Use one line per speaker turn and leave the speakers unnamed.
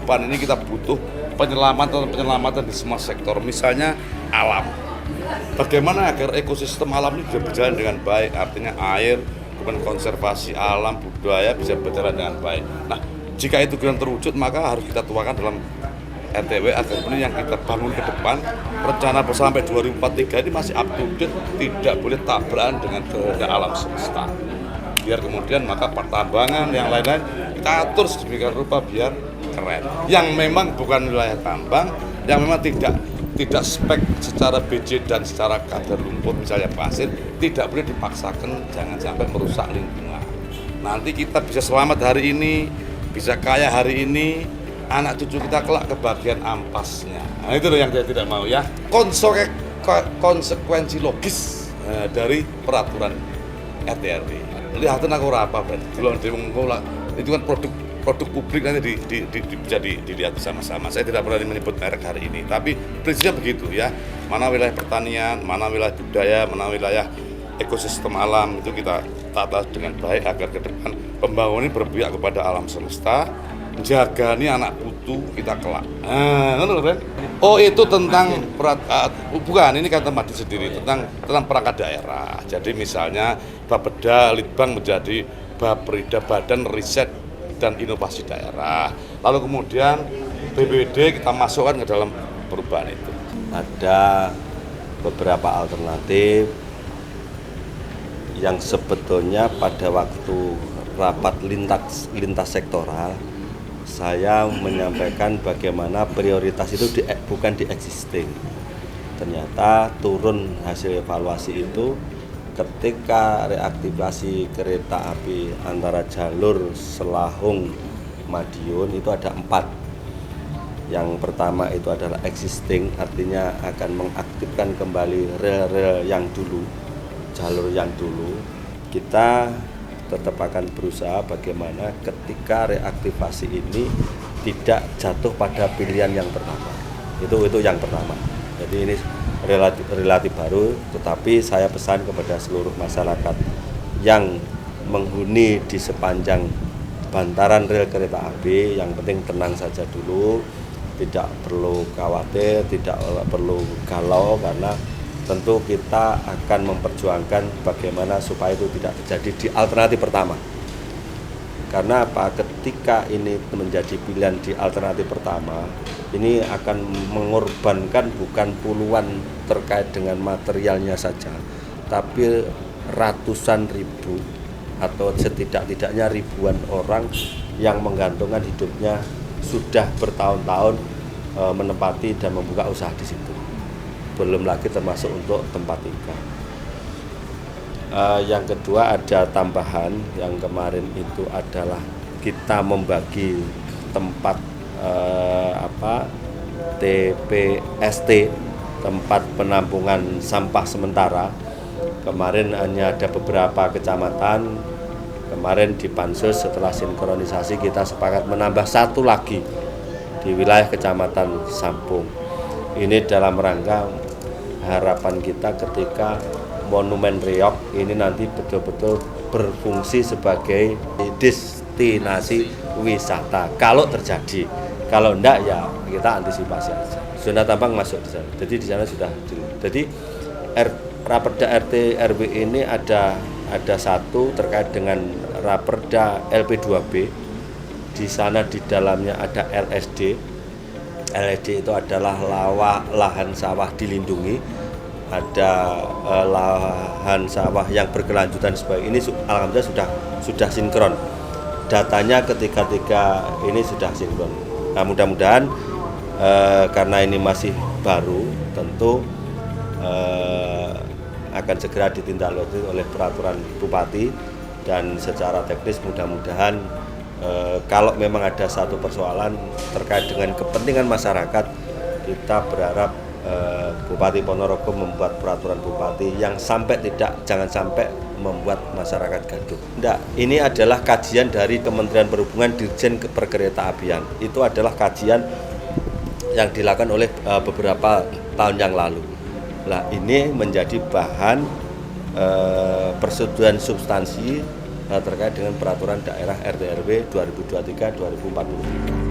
kehidupan ini kita butuh penyelamatan di semua sektor, misalnya alam. Bagaimana agar ekosistem alam ini bisa berjalan dengan baik, artinya air, kemudian konservasi alam, budaya bisa berjalan dengan baik. Nah, jika itu belum terwujud, maka harus kita tuangkan dalam RTW agar ini yang kita bangun ke depan, rencana sampai 2043 ini masih up to date, tidak boleh tabrakan dengan kehendak alam semesta. Biar kemudian maka pertambangan yang lain-lain kita atur sedemikian rupa biar keren. Yang memang bukan wilayah tambang, yang memang tidak spek secara BJ dan secara kadar rumput misalnya pasir, tidak boleh dipaksakan, jangan sampai merusak lingkungan. Nanti kita bisa selamat hari ini, bisa kaya hari ini, anak cucu kita kelak kebagian ampasnya. Nah, itu loh yang saya tidak mau ya. Konsekuensi logis dari peraturan RT/RW. Lihatin aku apa berarti. Itu kan produk publik nanti bisa dilihat bersama-sama. Saya tidak berani menyebut merek hari ini, tapi prinsipnya begitu ya. Mana wilayah pertanian, mana wilayah budaya, mana wilayah ekosistem alam itu kita tata dengan baik agar ke depan pembangunan ini berpihak kepada alam semesta, menjaga nih anak putu kita kelak. Oh itu tentang bukan, ini kata Madi sendiri tentang perangkat daerah. Jadi misalnya Bapeda Litbang menjadi Baperida Badan Riset dan Inovasi Daerah. Lalu kemudian BPD kita masukkan ke dalam perubahan itu.
Ada beberapa alternatif yang sebetulnya pada waktu rapat lintas sektoral saya menyampaikan bagaimana prioritas itu bukan di existing. Ternyata turun hasil evaluasi itu ketika reaktivasi kereta api antara jalur Selahung Madiun itu ada 4. Yang pertama itu adalah existing, artinya akan mengaktifkan kembali rel-rel yang dulu, jalur yang dulu. Kita tetap akan berusaha bagaimana ketika reaktivasi ini tidak jatuh pada pilihan yang pertama. Itu yang pertama. Jadi ini relatif baru, tetapi saya pesan kepada seluruh masyarakat yang menghuni di sepanjang bantaran rel kereta api, yang penting tenang saja dulu, tidak perlu khawatir, tidak perlu galau, karena tentu kita akan memperjuangkan bagaimana supaya itu tidak terjadi di alternatif pertama. Karena apa? Ketika ini menjadi pilihan di alternatif pertama, ini akan mengorbankan bukan puluhan terkait dengan materialnya saja, tapi ratusan ribu atau setidak-tidaknya ribuan orang yang menggantungkan hidupnya sudah bertahun-tahun menempati dan membuka usaha di situ. Belum lagi termasuk untuk tempat tinggal. Yang kedua ada tambahan yang kemarin itu adalah kita membagi tempat TPST, tempat penampungan sampah sementara. Kemarin hanya ada beberapa kecamatan. Kemarin di Pansus setelah sinkronisasi kita sepakat menambah 1 lagi di wilayah kecamatan Sampung. Ini dalam rangka harapan kita ketika Monumen Riok ini nanti betul-betul berfungsi sebagai destinasi wisata kalau terjadi. Kalau enggak ya kita antisipasi aja. Zona tambang masuk di sana. Jadi di sana sudah. Jadi Raperda RT/RW ini ada satu terkait dengan Raperda LP2B. Di sana di dalamnya ada LSD. LSD itu adalah lahan sawah dilindungi. Ada lahan sawah yang berkelanjutan sebagai ini alhamdulillah sudah sinkron. Datanya ketika ini sudah sinkron. Nah, mudah-mudahan karena ini masih baru, tentu akan segera ditindaklanjuti oleh peraturan bupati, dan secara teknis mudah-mudahan kalau memang ada satu persoalan terkait dengan kepentingan masyarakat, kita berharap Bupati Ponorogo membuat peraturan bupati yang jangan sampai membuat masyarakat gaduh. Enggak, ini adalah kajian dari Kementerian Perhubungan Dirjen Perkeretaapian. Itu adalah kajian yang dilakukan oleh beberapa tahun yang lalu. Nah, ini menjadi bahan persetujuan substansi terkait dengan peraturan daerah RT/RW 2023-2043.